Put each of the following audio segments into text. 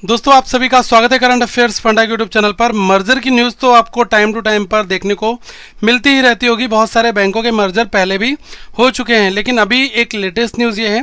दोस्तों आप सभी का स्वागत है करंट अफेयर्स फंडा के यूट्यूब चैनल पर। मर्जर की न्यूज़ तो आपको टाइम टू टाइम पर देखने को मिलती ही रहती होगी। बहुत सारे बैंकों के मर्जर पहले भी हो चुके हैं, लेकिन अभी एक लेटेस्ट न्यूज़ ये है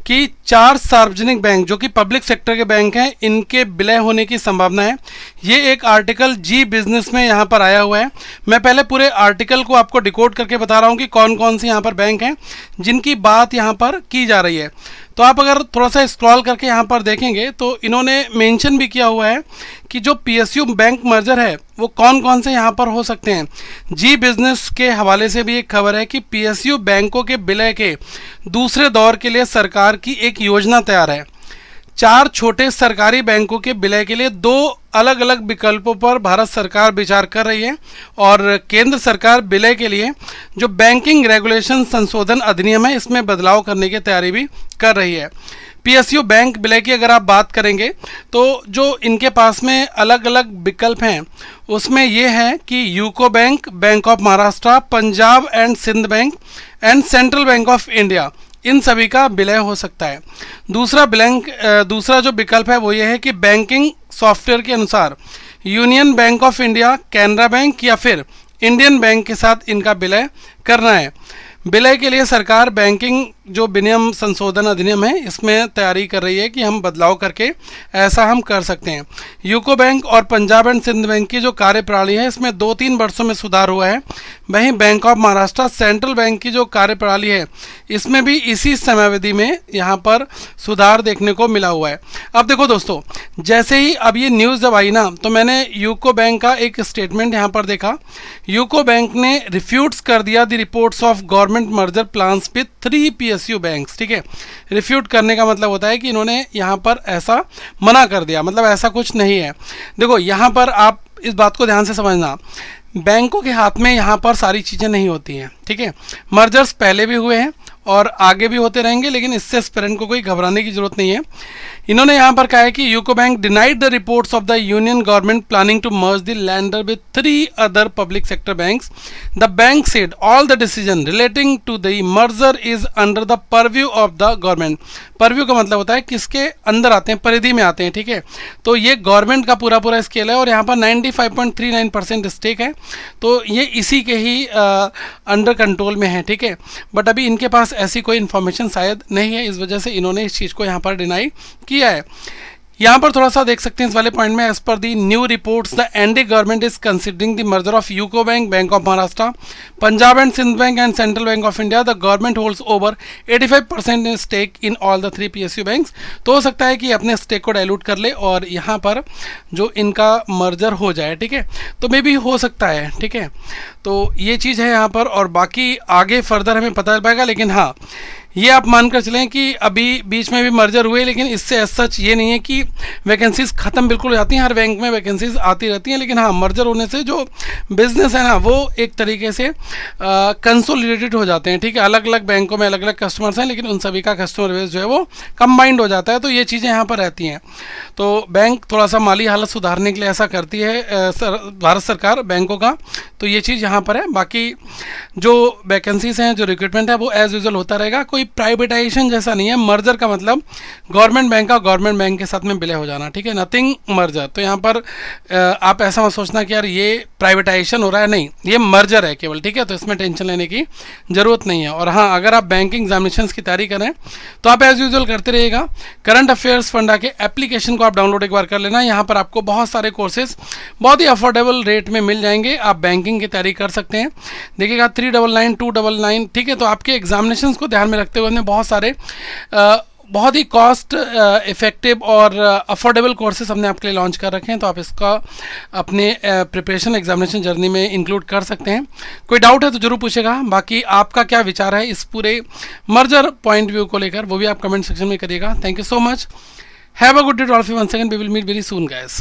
कि 4 सार्वजनिक बैंक जो कि पब्लिक सेक्टर के बैंक हैं, इनके विलय होने की संभावना है। ये एक आर्टिकल जी बिजनेस में यहाँ पर आया हुआ है। मैं पहले पूरे आर्टिकल को आपको डिकोड करके बता रहा हूँ कि कौन कौन से यहाँ पर बैंक हैं जिनकी बात यहाँ पर की जा रही है। तो आप अगर थोड़ा सा स्क्रॉल करके यहाँ पर देखेंगे तो इन्होंने मेंशन भी किया हुआ है कि जो पीएसयू बैंक मर्जर है वो कौन कौन से यहाँ पर हो सकते हैं। जी बिजनेस के हवाले से भी एक खबर है कि पीएसयू बैंकों के विलय के दूसरे दौर के लिए सरकार की एक योजना तैयार है। 4 छोटे सरकारी बैंकों के विलय के लिए 2 अलग अलग विकल्पों पर भारत सरकार विचार कर रही है और केंद्र सरकार विलय के लिए जो बैंकिंग रेगुलेशन संशोधन अधिनियम है इसमें बदलाव करने की तैयारी भी कर रही है। पीएसयू बैंक विलय की अगर आप बात करेंगे तो जो इनके पास में अलग अलग विकल्प हैं उसमें ये है कि UCO bank, bank of Maharashtra, Punjab and Sind bank and central bank of India, इन सभी का विलय हो सकता है। दूसरा जो विकल्प है वो ये है कि बैंकिंग सॉफ्टवेयर के अनुसार union bank of India, Canara bank या फिर इंडियन बैंक के साथ इनका विलय करना है। विलय के लिए सरकार बैंकिंग जो विनियम संशोधन अधिनियम है इसमें तैयारी कर रही है कि हम बदलाव करके ऐसा हम कर सकते हैं। यूको बैंक और पंजाब एंड सिंध बैंक की जो कार्यप्रणाली है इसमें 2-3 वर्षों में सुधार हुआ है। वहीं bank of Maharashtra, central bank की जो कार्यप्रणाली है इसमें भी इसी समयावधि में यहाँ पर सुधार देखने को मिला हुआ है। अब देखो दोस्तों, जैसे ही अब ये न्यूज़ जब आई ना तो मैंने यूको बैंक का एक स्टेटमेंट यहाँ पर देखा। यूको बैंक ने रिफ्यूट्स कर दिया the reports of government merger plans with 3 PSU banks. ठीक है, रिफ्यूट करने का मतलब होता है कि इन्होंने यहाँ पर ऐसा मना कर दिया, मतलब ऐसा कुछ नहीं है। देखो यहाँ पर आप इस बात को ध्यान से समझना, बैंकों के हाथ में यहाँ पर सारी चीज़ें नहीं होती हैं। ठीक है, मर्जर्स पहले भी हुए हैं और आगे भी होते रहेंगे, लेकिन इससे एस्पिरेंट को कोई घबराने की जरूरत नहीं है। इन्होंने यहाँ पर कहा है कि UCO bank denied the reports of the union government planning to merge the lender with 3 other public sector banks. The bank said all the decision relating to the merger is under the purview of the government. Purview का मतलब होता है किसके अंदर आते हैं, परिधि में आते हैं। ठीक है, तो ये गवर्नमेंट का पूरा स्केल है और यहाँ पर 95.39% स्टेक है, तो ये इसी के ही अंडर कंट्रोल में है। ठीक है, बट अभी इनके पास ऐसी कोई इन्फॉर्मेशन शायद नहीं है, इस वजह से इन्होंने इस चीज़ को यहाँ पर डिनाई किया है। यहाँ पर थोड़ा सा देख सकते हैं इस वाले पॉइंट में, as per the new reports the NDA government is considering the merger of UCO bank, bank of Maharashtra, Punjab and Sind bank and central bank of India. The government holds over 85% in stake in all the 3 PSU banks. तो हो सकता है कि अपने stake को dilute कर ले और यहाँ पर जो इनका मर्जर हो जाए। ठीक है, तो मे भी हो सकता है। ठीक है, तो ये चीज़ है यहाँ पर, और बाकी आगे फर्दर हमें पता चल पाएगा। लेकिन हाँ, ये आप मानकर चलें कि अभी बीच में भी मर्जर हुए, लेकिन इससे एज सच ये नहीं है कि वैकेंसीज ख़त्म बिल्कुल हो जाती हैं। हर बैंक में वैकेंसीज आती रहती हैं, लेकिन हाँ, मर्जर होने से जो बिजनेस है ना वो एक तरीके से कंसोलिडेटेड हो जाते हैं। ठीक है, अलग अलग बैंकों में अलग अलग कस्टमर्स हैं, लेकिन उन सभी का कस्टमर बेस जो है वो कंबाइंड हो जाता है। तो ये चीज़ें यहाँ पर रहती हैं। तो बैंक थोड़ा सा माली हालत सुधारने के लिए ऐसा करती है भारत सरकार बैंकों का, तो ये चीज़ यहाँ पर है। बाकी जो वैकेंसीज हैं, जो रिक्रूटमेंट है वो एज यूजुअल होता रहेगा। कोई प्राइवेटाइजेशन जैसा नहीं है। मर्जर का मतलब गवर्नमेंट बैंक का गवर्नमेंट बैंक के साथ में विलय हो जाना। ठीक है, नथिंग मर्जर। तो यहाँ पर आप ऐसा मत सोचना कि यार ये प्राइवेटाइजेशन हो रहा है, नहीं, ये मर्जर है केवल। ठीक है, तो इसमें टेंशन लेने की जरूरत नहीं है। और हाँ, अगर आप बैंकिंग एग्जामिनेशंस की तैयारी करें तो आप एज यूजुअल करते रहिएगा। करंट अफेयर्स फंडा के एप्लीकेशन को आप डाउनलोड एक बार कर लेना। यहाँ पर आपको बहुत सारे कोर्सेज बहुत ही अफोर्डेबल रेट में मिल जाएंगे। आप बैंकिंग की तैयारी कर सकते हैं। देखिएगा 399, 299। ठीक है, तो आपके एग्जामिनेशंस को ध्यान में रखते हुए बहुत सारे बहुत ही कॉस्ट इफेक्टिव और अफोर्डेबल कोर्सेज हमने आपके लिए लॉन्च कर रखे हैं। तो आप इसका अपने प्रिपरेशन एग्जामिनेशन जर्नी में इंक्लूड कर सकते हैं। कोई डाउट है तो जरूर पूछेगा। बाकी आपका क्या विचार है इस पूरे मर्जर पॉइंट व्यू को लेकर, वो भी आप कमेंट सेक्शन में करिएगा। Thank you so much. Have a good day to all of you. Once again we will meet very soon guys.